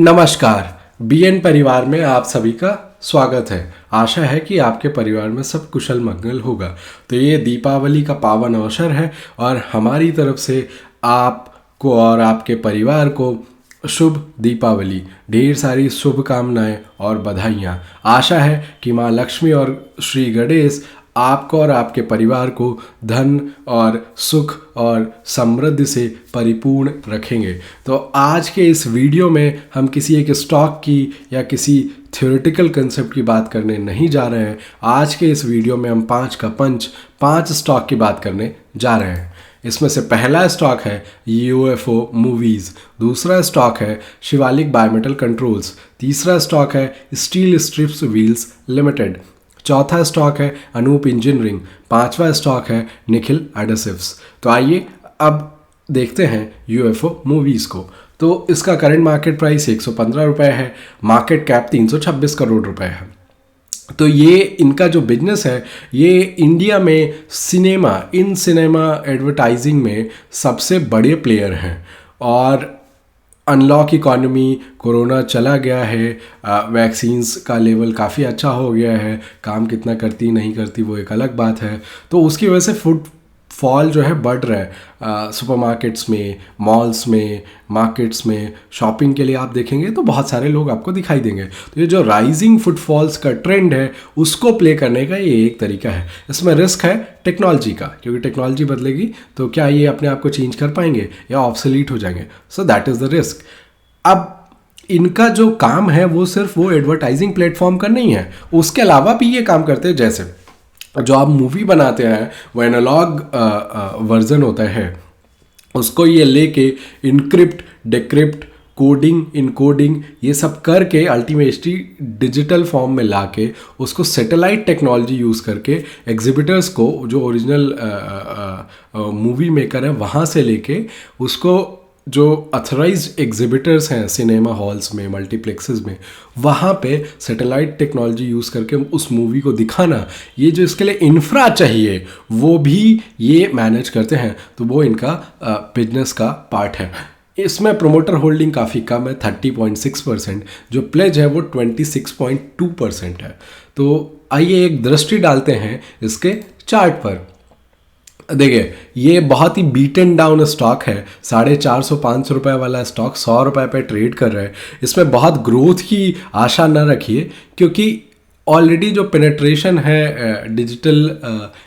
नमस्कार। बीएन परिवार में आप सभी का स्वागत है। आशा है कि आपके परिवार में सब कुशल मंगल होगा। तो ये दीपावली का पावन अवसर है और हमारी तरफ से आपको और आपके परिवार को शुभ दीपावली, ढेर सारी शुभकामनाएं और बधाइयाँ। आशा है कि माँ लक्ष्मी और श्री गणेश आपको और आपके परिवार को धन और सुख और समृद्धि से परिपूर्ण रखेंगे। तो आज के इस वीडियो में हम किसी एक स्टॉक की या किसी थ्योरेटिकल कंसेप्ट की बात करने नहीं जा रहे हैं। आज के इस वीडियो में हम पांच स्टॉक की बात करने जा रहे हैं। इसमें से पहला स्टॉक है यूएफओ मूवीज़, दूसरा स्टॉक है शिवालिक बायोमेटल कंट्रोल्स, तीसरा स्टॉक है स्टील स्ट्रिप्स व्हील्स लिमिटेड, चौथा स्टॉक है अनूप इंजीनियरिंग, पांचवा स्टॉक है निखिल एडेसिव्स। तो आइए अब देखते हैं यूएफओ मूवीज़ को। तो इसका करंट मार्केट प्राइस 115 रुपये है, मार्केट कैप 326 करोड़ रुपए है। तो ये इनका जो बिजनेस है ये इंडिया में सिनेमा एडवर्टाइजिंग में सबसे बड़े प्लेयर हैं। और अनलॉक इकॉनमी, कोरोना चला गया है, वैक्सीन्स का लेवल काफ़ी अच्छा हो गया है, काम कितना करती नहीं करती वो एक अलग बात है। तो उसकी वजह से फुटफॉल जो है बढ़ रहा है। सुपरमार्केट्स में, मॉल्स में, मार्केट्स में शॉपिंग के लिए आप देखेंगे तो बहुत सारे लोग आपको दिखाई देंगे। तो ये जो राइजिंग फुटफॉल्स का ट्रेंड है उसको प्ले करने का ये एक तरीका है। इसमें रिस्क है टेक्नोलॉजी का, क्योंकि टेक्नोलॉजी बदलेगी तो क्या ये अपने आप को चेंज कर पाएंगे या ऑब्सोलीट हो जाएंगे। So that is the risk. अब इनका जो काम है वो सिर्फ वो एडवर्टाइजिंग प्लेटफॉर्म का नहीं है, उसके अलावा भी ये काम करते हैं। जैसे जो आप मूवी बनाते हैं वो एनालॉग वर्जन होता है, उसको ये लेके इनक्रिप्ट, डिक्रिप्ट, कोडिंग, इनकोडिंग ये सब करके अल्टीमेटली डिजिटल फॉर्म में लाके उसको सैटेलाइट टेक्नोलॉजी यूज़ करके एग्जिबिटर्स को, जो ओरिजिनल मूवी मेकर है वहाँ से लेके उसको जो अथराइज्ड एग्जिबिटर्स हैं सिनेमा हॉल्स में, मल्टीप्लेक्सेस में, वहाँ पे सैटेलाइट टेक्नोलॉजी यूज़ करके उस मूवी को दिखाना, ये जो इसके लिए इंफ्रा चाहिए वो भी ये मैनेज करते हैं। तो वो इनका बिजनेस का पार्ट है। इसमें प्रोमोटर होल्डिंग काफ़ी कम है, 30.6%। जो प्लेज है वो 26.2% है। तो आइए एक दृष्टि डालते हैं इसके चार्ट पर। देखिए ये बहुत ही बीटन डाउन स्टॉक है। 450-500 रुपये वाला स्टॉक 100 रुपये पे ट्रेड कर रहा है। इसमें बहुत ग्रोथ की आशा न रखिए, क्योंकि ऑलरेडी जो पेनेट्रेशन है डिजिटल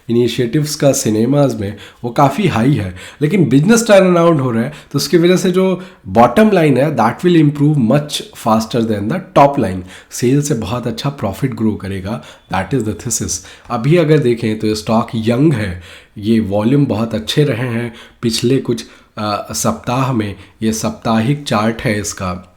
इनिशिएटिव्स का सिनेमाज में वो काफ़ी हाई है। लेकिन बिजनेस टर्न अराउंड हो रहा है तो उसकी वजह से जो बॉटम लाइन है that will improve much faster than the top line. Sale से बहुत अच्छा प्रॉफिट ग्रो करेगा, दैट इज़ द थीसिस। अभी अगर देखें तो ये स्टॉक यंग है, ये वॉल्यूम बहुत अच्छे रहे हैं पिछले कुछ सप्ताह में। ये साप्ताहिक चार्ट है इसका।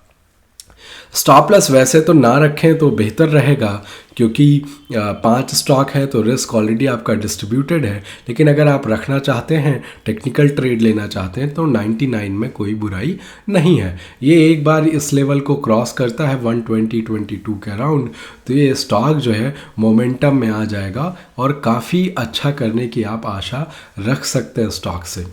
स्टॉप लॉस वैसे तो ना रखें तो बेहतर रहेगा, क्योंकि 5 स्टॉक है तो रिस्क ऑलरेडी आपका डिस्ट्रीब्यूटेड है। लेकिन अगर आप रखना चाहते हैं, टेक्निकल ट्रेड लेना चाहते हैं, तो 99 में कोई बुराई नहीं है। ये एक बार इस लेवल को क्रॉस करता है 120-22 के अराउंड, तो ये स्टॉक जो है मोमेंटम में आ जाएगा और काफ़ी अच्छा करने की आप आशा रख सकते हैं स्टॉक से।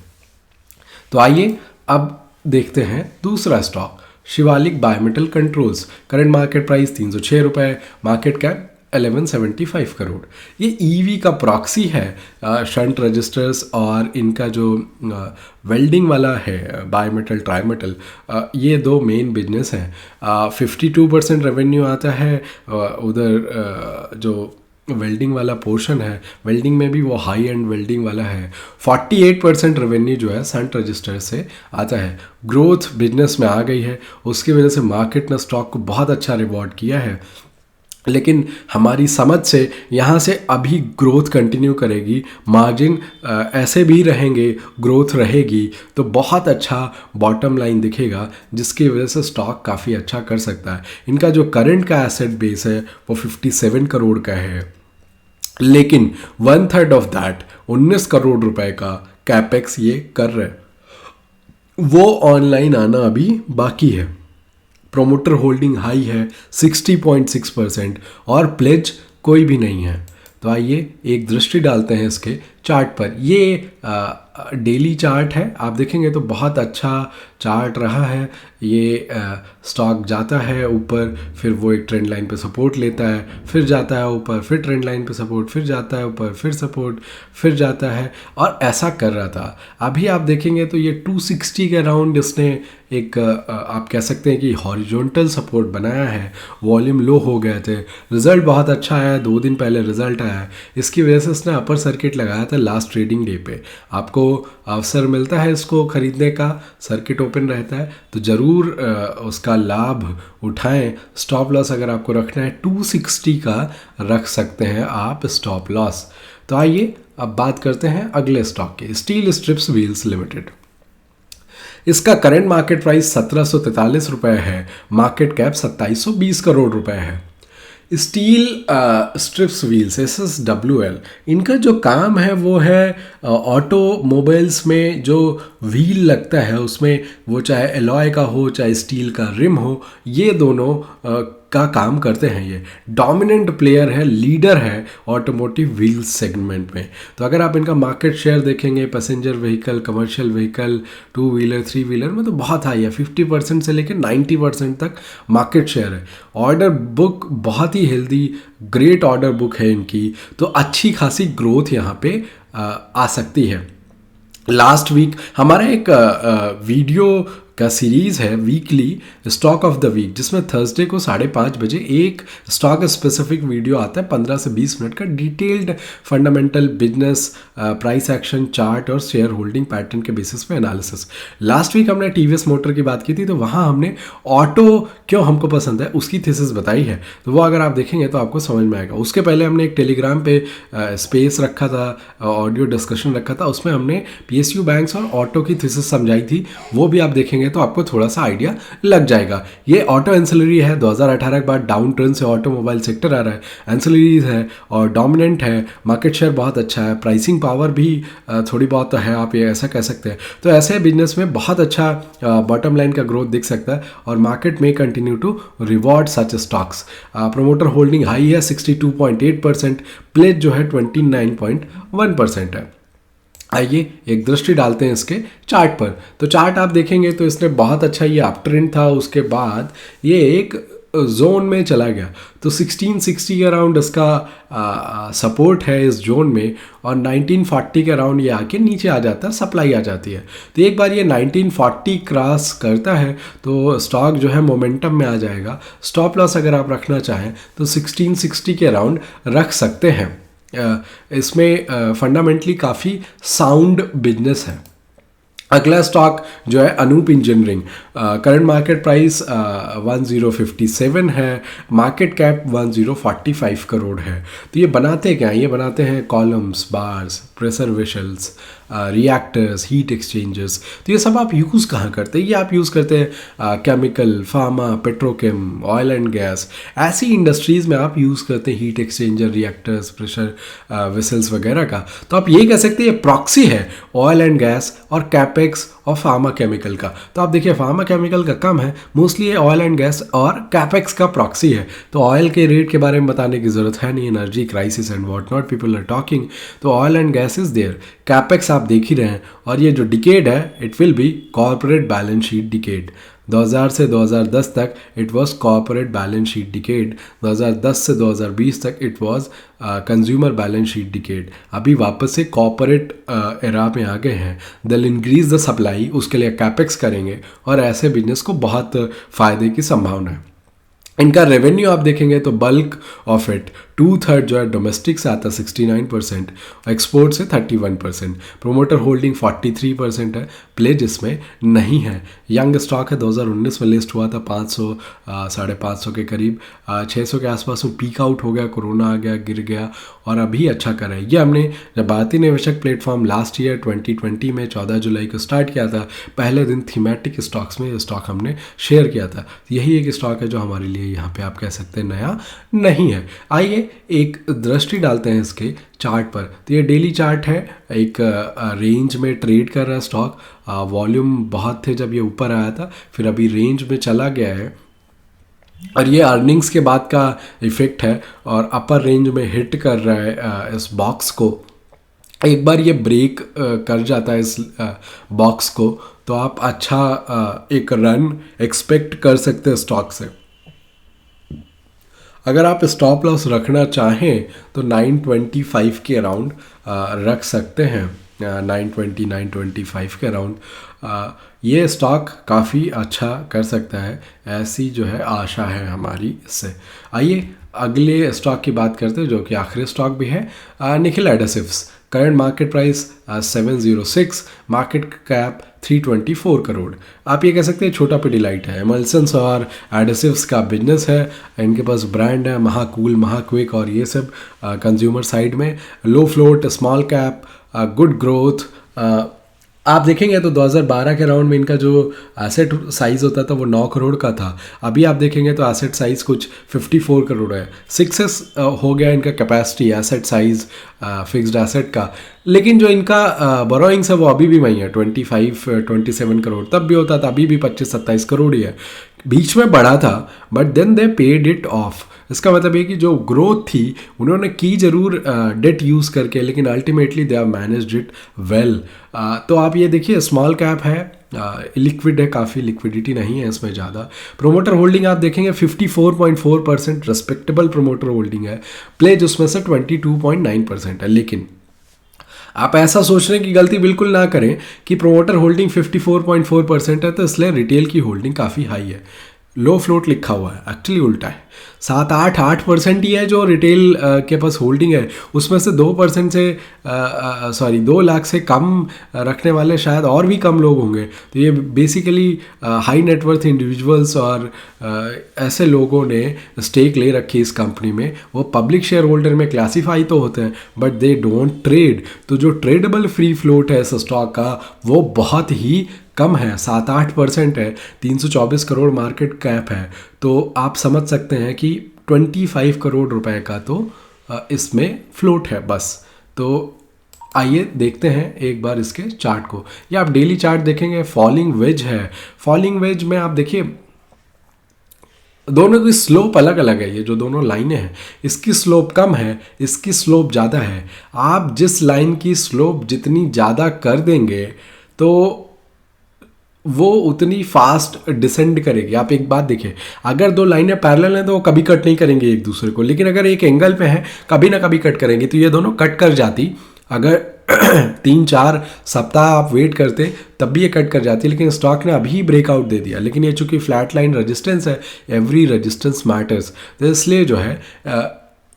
तो आइए अब देखते हैं दूसरा stock, Shivalik Bimetal controls. Current market price 306 रुपये, मार्केट कैप 1175 करोड़। ये ईवी का प्रॉक्सी है। शंट रजिस्टर्स और इनका जो वेल्डिंग वाला है बायोमेटल, ट्राईमेटल, ये दो मेन बिजनेस हैं। 52% रेवेन्यू आता है। उधर जो वेल्डिंग वाला पोर्शन है, वेल्डिंग में भी वो हाई एंड वेल्डिंग वाला है। 48% रेवेन्यू जो है संट रजिस्टर से आता है। ग्रोथ बिजनेस में आ गई है, उसकी वजह से मार्केट ने स्टॉक को बहुत अच्छा रिवॉर्ड किया है। लेकिन हमारी समझ से यहाँ से अभी ग्रोथ कंटिन्यू करेगी, मार्जिन ऐसे भी रहेंगे, ग्रोथ रहेगी, तो बहुत अच्छा बॉटम लाइन दिखेगा, जिसकी वजह से स्टॉक काफ़ी अच्छा कर सकता है। इनका जो करंट का एसेट बेस है वो 57 करोड़ का है, लेकिन 1/3 ऑफ दैट 19 करोड़ रुपए का कैपेक्स ये कर रहे हैं। वो ऑनलाइन आना अभी बाकी है। प्रोमोटर होल्डिंग हाई है 60.6% और प्लेज कोई भी नहीं है। तो आइए एक दृष्टि डालते हैं इसके चार्ट पर। ये डेली चार्ट है, आप देखेंगे तो बहुत अच्छा चार्ट रहा है। ये स्टॉक जाता है ऊपर, फिर वो एक ट्रेंड लाइन पे सपोर्ट लेता है, फिर जाता है ऊपर, फिर ट्रेंड लाइन पे सपोर्ट, फिर जाता है ऊपर, फिर सपोर्ट, फिर जाता है, और ऐसा कर रहा था। अभी आप देखेंगे तो ये 260 के अराउंड इसने एक आप कह सकते हैं कि हॉरिजॉन्टल सपोर्ट बनाया है। वॉल्यूम लो हो गए थे, रिजल्ट बहुत अच्छा आया, 2 दिन पहले रिजल्ट आया, इसकी वजह से इसने अपर सर्किट लगाया था लास्ट ट्रेडिंग डे पे। आपको अवसर मिलता है इसको खरीदने का, सर्किट ओपन रहता है तो ज़रूर उसका लाभ उठाएं। स्टॉप लॉस अगर आपको रखना है 260 का रख सकते हैं आप स्टॉप लॉस। तो आइए अब बात करते हैं अगले स्टॉक के, स्टील स्ट्रिप्स व्हील्स लिमिटेड। इसका करंट मार्केट प्राइस 1743 रुपये है, मार्केट कैप 2720 करोड़ रुपए है। स्टील स्ट्रिप्स व्हील्स SSWL, इनका जो काम है वो है ऑटोमोबाइल्स में जो व्हील लगता है उसमें, वो चाहे एलॉय का हो चाहे स्टील का रिम हो, ये दोनों का काम करते हैं। ये डोमिनेंट प्लेयर है, लीडर है ऑटोमोटिव व्हील सेगमेंट में। तो अगर आप इनका मार्केट शेयर देखेंगे passenger vehicle, commercial vehicle, 2 wheeler 3 wheeler में तो बहुत हाई है, 50% से लेकर 90% तक मार्केट शेयर है। ऑर्डर बुक बहुत ही हेल्दी, ग्रेट ऑर्डर बुक है इनकी, तो अच्छी खासी ग्रोथ यहाँ पे आ सकती है। लास्ट वीक हमारा एक वीडियो का सीरीज़ है weekly stock of the week, जिसमें थर्सडे को 5:30 बजे एक स्टॉक स्पेसिफिक वीडियो आता है 15 से 20 मिनट का, detailed fundamental business, price action chart और शेयर होल्डिंग पैटर्न के बेसिस पे एनालिसिस। लास्ट वीक हमने टीवीएस मोटर की बात की थी, तो वहाँ हमने ऑटो क्यों हमको पसंद है उसकी थीसिस बताई है, तो वो अगर आप देखेंगे तो आपको समझ में आएगा। उसके पहले हमने एक टेलीग्राम पे स्पेस रखा था, ऑडियो डिस्कशन रखा था, उसमें हमने PSU बैंक्स और ऑटो की थीसिस समझाई थी, वो भी आप देखेंगे तो आपको थोड़ा सा आइडिया लग जाएगा। ये ऑटो एंसिलरी है, 2018 के बाद डाउन ट्रेंड से ऑटोमोबाइल सेक्टर आ रहा है, एंसिलरीज है और डोमिनेंट है, मार्केट शेयर बहुत अच्छा है, प्राइसिंग पावर भी थोड़ी बहुत तो है, आप ये ऐसा कह सकते हैं। तो ऐसे बिजनेस में बहुत अच्छा बॉटम लाइन का ग्रोथ दिख सकता है और मार्केट में continue to reward such stocks. Promoter holding high है 62.8%, प्लेज जो है 29.1% है। आइए एक दृष्टि डालते हैं इसके चार्ट पर। तो चार्ट आप देखेंगे तो इसने बहुत अच्छा, ये अप ट्रेंड था, उसके बाद ये एक जोन में चला गया, तो 1660 के अराउंड इसका सपोर्ट है इस जोन में, और 1940 के अराउंड ये आके नीचे आ जाता है, सप्लाई आ जाती है। तो एक बार ये 1940 क्रॉस करता है तो स्टॉक जो है मोमेंटम में आ जाएगा। स्टॉप लॉस अगर आप रखना चाहें तो 1660 के अराउंड रख सकते हैं। इसमें फंडामेंटली काफ़ी साउंड बिजनेस है। अगला स्टॉक जो है Anup Engineering, current market price 1057 है, मार्केट कैप 1045 करोड़ है। तो ये बनाते क्या हैं? ये बनाते हैं columns, bars, pressure vessels, reactors, heat exchangers. तो ये सब आप यूज़ कहाँ करते हैं? ये आप यूज़ करते हैं chemical, pharma, Petrochem, oil and gas, ऐसी इंडस्ट्रीज़ में आप यूज़ करते हैं heat exchanger, reactors, pressure vessels वगैरह का। तो आप ये कह सकते हैं ये प्रॉक्सी है ऑयल एंड गैस और कैपेक्स और फार्मा केमिकल का। तो आप देखिए फार्मा केमिकल का कम है, मोस्टली ये ऑयल एंड गैस और कैपेक्स का प्रॉक्सी है। तो ऑयल के रेट के बारे में बताने की ज़रूरत है नहीं, energy crisis and what not people are talking. तो oil and gas is there, capex आप देख ही रहे हैं। और ये जो डिकेड है it will be corporate balance sheet decade. 2000 से 2010 तक it was corporate balance sheet decade, 2010 से 2020 तक it was consumer balance sheet decade. अभी वापस से कॉर्पोरेट एरा में आ गए हैं। दिल इंक्रीज द सप्लाई, उसके लिए कैपेक्स करेंगे और ऐसे बिजनेस को बहुत फ़ायदे की संभावना है। इनका रेवेन्यू आप देखेंगे तो बल्क ऑफ इट 2/3 जो है डोमेस्टिक से आता है 69%, एक्सपोर्ट से 31%, प्रोमोटर होल्डिंग 43% है, प्लेज इसमें नहीं है। यंग स्टॉक है, 2019 में लिस्ट हुआ था 500 550 के करीब, 600 के आसपास में पीक आउट हो गया, कोरोना आ गया, गिर गया और अभी अच्छा कर रहा है। ये हमने जब भारतीय निवेशक प्लेटफॉर्म लास्ट ईयर 2020 में 14 जुलाई को स्टार्ट किया था, पहले दिन थीमेटिक स्टॉक्स में ये स्टॉक हमने शेयर किया था। यही एक स्टॉक है जो हमारे लिए यहाँ पे आप कह सकते हैं नया नहीं है। आइए एक दृष्टि डालते हैं इसके चार्ट पर। तो ये डेली चार्ट है, एक रेंज में ट्रेड कर रहा है स्टॉक। वॉल्यूम बहुत थे जब ये ऊपर आया था, फिर अभी रेंज में चला गया है और ये अर्निंग्स के बाद का इफेक्ट है और अपर रेंज में हिट कर रहा है इस बॉक्स को। एक बार ये ब्रेक कर जाता है इस बॉक्स को, तो आप अच्छा एक रन एक्सपेक्ट कर सकते हैं स्टॉक से। अगर आप स्टॉप लॉस रखना चाहें तो 925 के अराउंड रख सकते हैं, 920 925 के अराउंड ये स्टॉक काफ़ी अच्छा कर सकता है, ऐसी जो है आशा है हमारी इससे। आइए अगले स्टॉक की बात करते हैं जो कि आखिरी स्टॉक भी है, Nikhil adhesives. Current market price 706, market cap 324 crore. आप ये कह सकते हैं छोटा पिडिलाइट है, एमल्सन्स और एडेसिव्स का बिजनेस है। इनके पास ब्रांड है महाकूल, महाक्विक और ये सब कंज्यूमर साइड में। Low float, small cap, good growth. आप देखेंगे तो 2012 के राउंड में इनका जो एसेट साइज़ होता था वो 9 करोड़ का था। अभी आप देखेंगे तो एसेट साइज़ कुछ 54 करोड़ है। 6x हो गया इनका capacity, asset size fixed asset का। लेकिन जो इनका बोरोइंग्स है वो अभी भी वही है, 27 करोड़। तब भी होता था, अभी भी 25-27 करोड़ ही है। बीच में बढ़ा था but then they paid it off. इसका मतलब ये कि जो ग्रोथ थी उन्होंने की जरूर डेट यूज़ करके, लेकिन ultimately they have managed it well. तो आप ये देखिए स्मॉल कैप है, लिक्विड है, काफ़ी लिक्विडिटी नहीं है इसमें ज़्यादा। प्रोमोटर होल्डिंग आप देखेंगे 54.4% रिस्पेक्टेबल प्रोमोटर होल्डिंग है। प्लेज उसमें से 22.9% है। लेकिन आप ऐसा सोचने की गलती बिल्कुल ना करें कि प्रोमोटर होल्डिंग 54.4% है तो इसलिए रिटेल की होल्डिंग काफ़ी हाई है। लो फ्लोट लिखा हुआ है, एक्चुअली उल्टा है। 7-8% ही है जो रिटेल के पास होल्डिंग है। उसमें से 2% से 2 लाख से कम रखने वाले शायद और भी कम लोग होंगे। तो ये बेसिकली हाई नेटवर्थ इंडिविजुअल्स और ऐसे लोगों ने स्टेक ले रखी इस कंपनी में। वो पब्लिक शेयर होल्डर में क्लासीफाई तो होते हैं बट दे डोंट ट्रेड। तो जो ट्रेडेबल फ्री फ्लोट है इस स्टॉक का वो बहुत ही कम है, 7-8% है। 324 करोड़ मार्केट कैप है। तो आप समझ सकते हैं कि 25 करोड़ रुपए का तो इसमें फ्लोट है बस। तो आइए देखते हैं एक बार इसके चार्ट को, या आप डेली चार्ट देखेंगे फॉलिंग वेज है। फॉलिंग वेज में आप देखिए दोनों की स्लोप अलग अलग है। ये जो दोनों लाइनें हैं इसकी स्लोप कम है, इसकी स्लोप ज़्यादा है। आप जिस लाइन की स्लोप जितनी ज़्यादा कर देंगे तो वो उतनी फास्ट डिसेंड करेगी। आप एक बात देखिए, अगर 2 लाइनें पैरेलल हैं तो वो कभी कट नहीं करेंगे एक दूसरे को, लेकिन अगर एक एंगल पे है कभी ना कभी कट करेंगे। तो ये दोनों कट कर जाती, अगर 3-4 सप्ताह आप वेट करते तब भी ये कट कर जाती, लेकिन स्टॉक ने अभी ब्रेकआउट दे दिया। लेकिन ये चूंकि फ्लैट लाइन रेजिस्टेंस है, एवरी रेजिस्टेंस मैटर्स, तो इसलिए जो है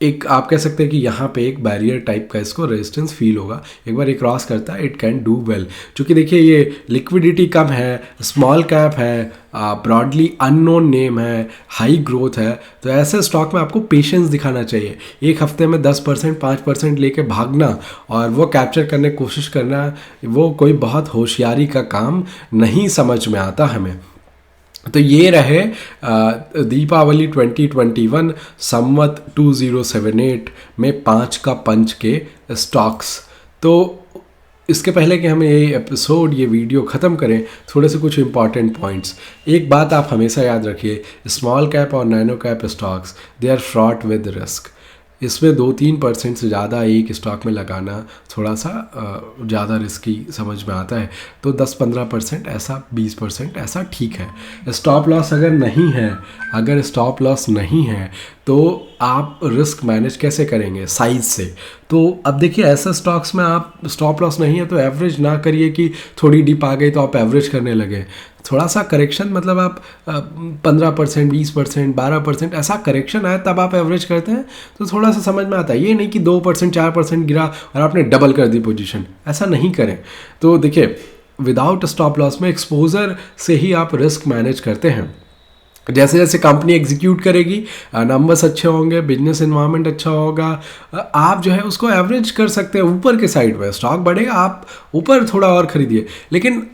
एक आप कह सकते हैं कि यहाँ पे एक बैरियर टाइप का इसको रेजिस्टेंस फील होगा। एक बार ये क्रॉस करता है इट कैन डू वेल। क्योंकि देखिए ये लिक्विडिटी कम है, स्मॉल कैप है, ब्रॉडली अननोन नेम है, हाई ग्रोथ है। तो ऐसे स्टॉक में आपको पेशेंस दिखाना चाहिए। एक हफ्ते में 10% 5% लेके भागना और वो कैप्चर करने की कोशिश करना, वो कोई बहुत होशियारी का काम नहीं समझ में आता हमें। तो ये रहे दीपावली 2021 संवत 2078 में 5 का पंच के स्टॉक्स। तो इसके पहले कि हम ये वीडियो ख़त्म करें, थोड़े से कुछ इंपॉर्टेंट पॉइंट्स। एक बात आप हमेशा याद रखिए, स्मॉल कैप और nano cap stocks they are fraught with risk. इसमें 2-3% से ज़्यादा एक स्टॉक में लगाना थोड़ा सा ज़्यादा रिस्की समझ में आता है। तो 10-15% ऐसा, 20% ऐसा ठीक है। स्टॉप लॉस अगर स्टॉप लॉस नहीं है तो आप रिस्क मैनेज कैसे करेंगे? साइज से। तो अब देखिए ऐसे स्टॉक्स में आप स्टॉप लॉस नहीं है तो एवरेज ना करिए कि थोड़ी डिप आ गई तो आप एवरेज करने लगे। थोड़ा सा करेक्शन, मतलब आप 15%, 20%, 12% ऐसा करेक्शन आए तब आप एवरेज करते हैं तो थोड़ा सा समझ में आता है। ये नहीं कि 2%, 4% गिरा और आपने डबल कर दी पोजीशन, ऐसा नहीं करें। तो देखिए विदाउट स्टॉप लॉस में एक्सपोजर से ही आप रिस्क मैनेज करते हैं। जैसे जैसे कंपनी एग्जीक्यूट करेगी, नंबर्स अच्छे होंगे, बिजनेस इन्वायरमेंट अच्छा होगा, आप जो है उसको एवरेज कर सकते हैं। ऊपर के साइड में स्टॉक बढ़ेगा, आप ऊपर थोड़ा और खरीदिए, लेकिन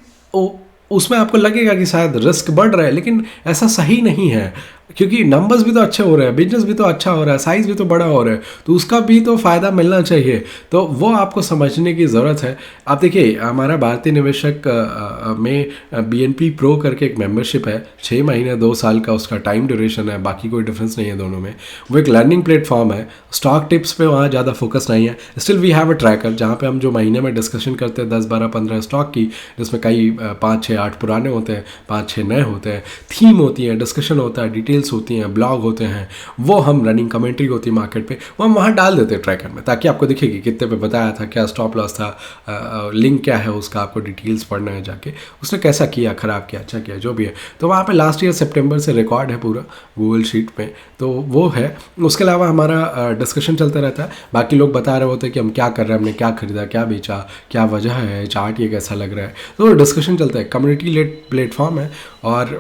उसमें आपको लगेगा कि शायद रिस्क बढ़ रहा है, लेकिन ऐसा सही नहीं है। क्योंकि नंबर्स भी तो अच्छे हो रहे हैं, बिजनेस भी तो अच्छा हो रहा है, साइज़ भी तो बड़ा हो रहा है, तो उसका भी तो फ़ायदा मिलना चाहिए। तो वो आपको समझने की ज़रूरत है। आप देखिए, हमारा भारतीय निवेशक में BNP प्रो करके एक मेंबरशिप है, 6 महीने 2 साल का उसका टाइम ड्यूरेशन है, बाकी कोई डिफरेंस नहीं है दोनों में। वो एक लर्निंग प्लेटफॉर्म है, स्टॉक टिप्स पे वहाँ ज़्यादा फोकस नहीं है। Still we have a tracker जहाँ पे हम जो महीने में डिस्कशन करते हैं 10, 12, 15 स्टॉक की, जिसमें कई 5, 6, 8 पुराने होते हैं, 5, 6 नए होते हैं, थीम होती है, डिस्कशन होता है, डिटेल्स होती हैं, ब्लॉग होते हैं, वो हम रनिंग कमेंट्री होती है मार्केट पे, वो हम वहाँ डाल देते हैं ट्रैकर में, ताकि आपको दिखेगी कितने पे बताया था, क्या स्टॉप लॉस था, लिंक क्या है उसका, आपको डिटेल्स पढ़ना है जाके, उसने कैसा किया, ख़राब किया, अच्छा किया, जो भी है। तो वहाँ पे लास्ट ईयर सितंबर से रिकॉर्ड है पूरा गूगल शीट में, तो वो है। उसके अलावा हमारा डिस्कशन चलता रहता है, बाकी लोग बता रहे होते हैं कि हम क्या कर रहे हैं, हमने क्या खरीदा, क्या बेचा, क्या वजह है, चार्ट ये कैसा लग रहा है, तो डिस्कशन चलता है। कम्युनिटी लेड प्लेटफॉर्म है और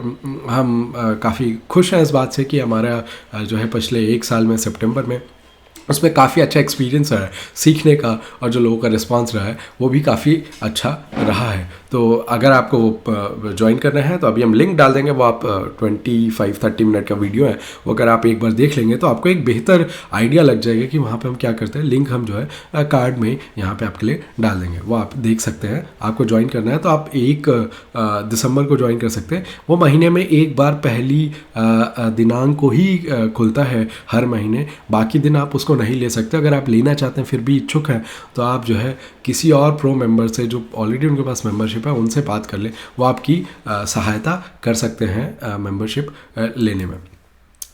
हम काफ़ी खुश हैं इस बात से कि हमारा जो है पिछले 1 साल में सितंबर में उसमें काफ़ी अच्छा एक्सपीरियंस रहा है सीखने का, और जो लोगों का रिस्पांस रहा है वो भी काफ़ी अच्छा रहा है। तो अगर आपको वो ज्वाइन करना है तो अभी हम लिंक डाल देंगे, वो आप 25-30 मिनट का वीडियो है, वो अगर आप एक बार देख लेंगे तो आपको एक बेहतर आइडिया लग जाएगा कि वहाँ पे हम क्या करते हैं। लिंक हम जो है कार्ड में यहाँ पे आपके लिए डाल देंगे, वो आप देख सकते हैं। आपको ज्वाइन करना है तो आप 1 दिसंबर को ज्वाइन कर सकते हैं। वो महीने में एक बार पहली दिनांक को ही खुलता है हर महीने, बाकी दिन आप उसको नहीं ले सकते। अगर आप लेना चाहते हैं फिर भी इच्छुक हैं तो आप जो है किसी और प्रो मेंबर से जो ऑलरेडी उनके पास मेंबरशिप है उनसे बात कर ले, वो आपकी सहायता कर सकते हैं मेंबरशिप लेने में।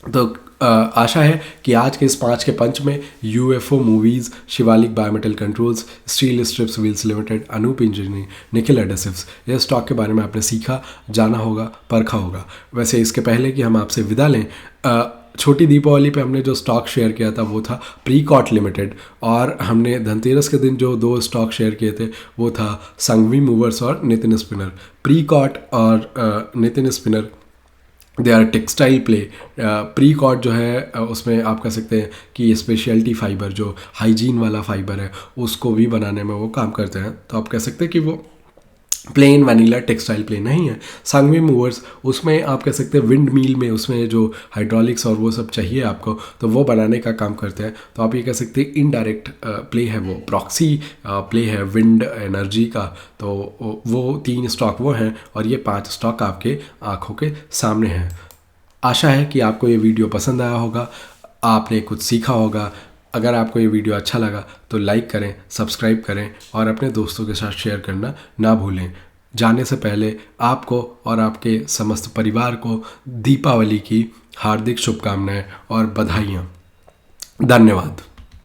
तो आशा है कि आज के इस 5 के पंच में UFO movies, Shivalik Bimetal Controls, Steel Strips Wheels Limited, Anup Engineering, Nikhil Adhesives, ये स्टॉक के बारे में आपने सीखा, जाना होगा, परखा होगा। वैसे इसके पहले कि हम आपसे विदा लें, छोटी दीपावली पे हमने जो स्टॉक शेयर किया था वो था प्रीकॉट लिमिटेड, और हमने धनतेरस के दिन जो 2 स्टॉक शेयर किए थे वो था संघवी मूवर्स और नितिन स्पिनर। प्रीकॉट और Nitin spinner they are textile play. Precot जो है उसमें आप कह सकते हैं कि स्पेशलिटी फाइबर, जो हाइजीन वाला फाइबर है, उसको भी बनाने में वो काम करते हैं। तो आप कह सकते हैं कि वो प्लेन वनीला टेक्सटाइल प्ले नहीं है। संघवी मूवर्स, उसमें आप कह सकते हैं विंड मिल में उसमें जो हाइड्रोलिक्स और वो सब चाहिए आपको, तो वो बनाने का काम करते हैं। तो आप ये कह सकते हैं इनडायरेक्ट प्ले है, वो प्रॉक्सी प्ले है विंड एनर्जी का। तो वो 3 स्टॉक वो हैं और ये 5 स्टॉक आपके आँखों के सामने हैं। आशा है कि आपको ये वीडियो पसंद आया होगा, आपने कुछ सीखा होगा। अगर आपको ये वीडियो अच्छा लगा तो लाइक करें, सब्सक्राइब करें और अपने दोस्तों के साथ शेयर करना ना भूलें। जाने से पहले आपको और आपके समस्त परिवार को दीपावली की हार्दिक शुभकामनाएं और बधाइयाँ। धन्यवाद।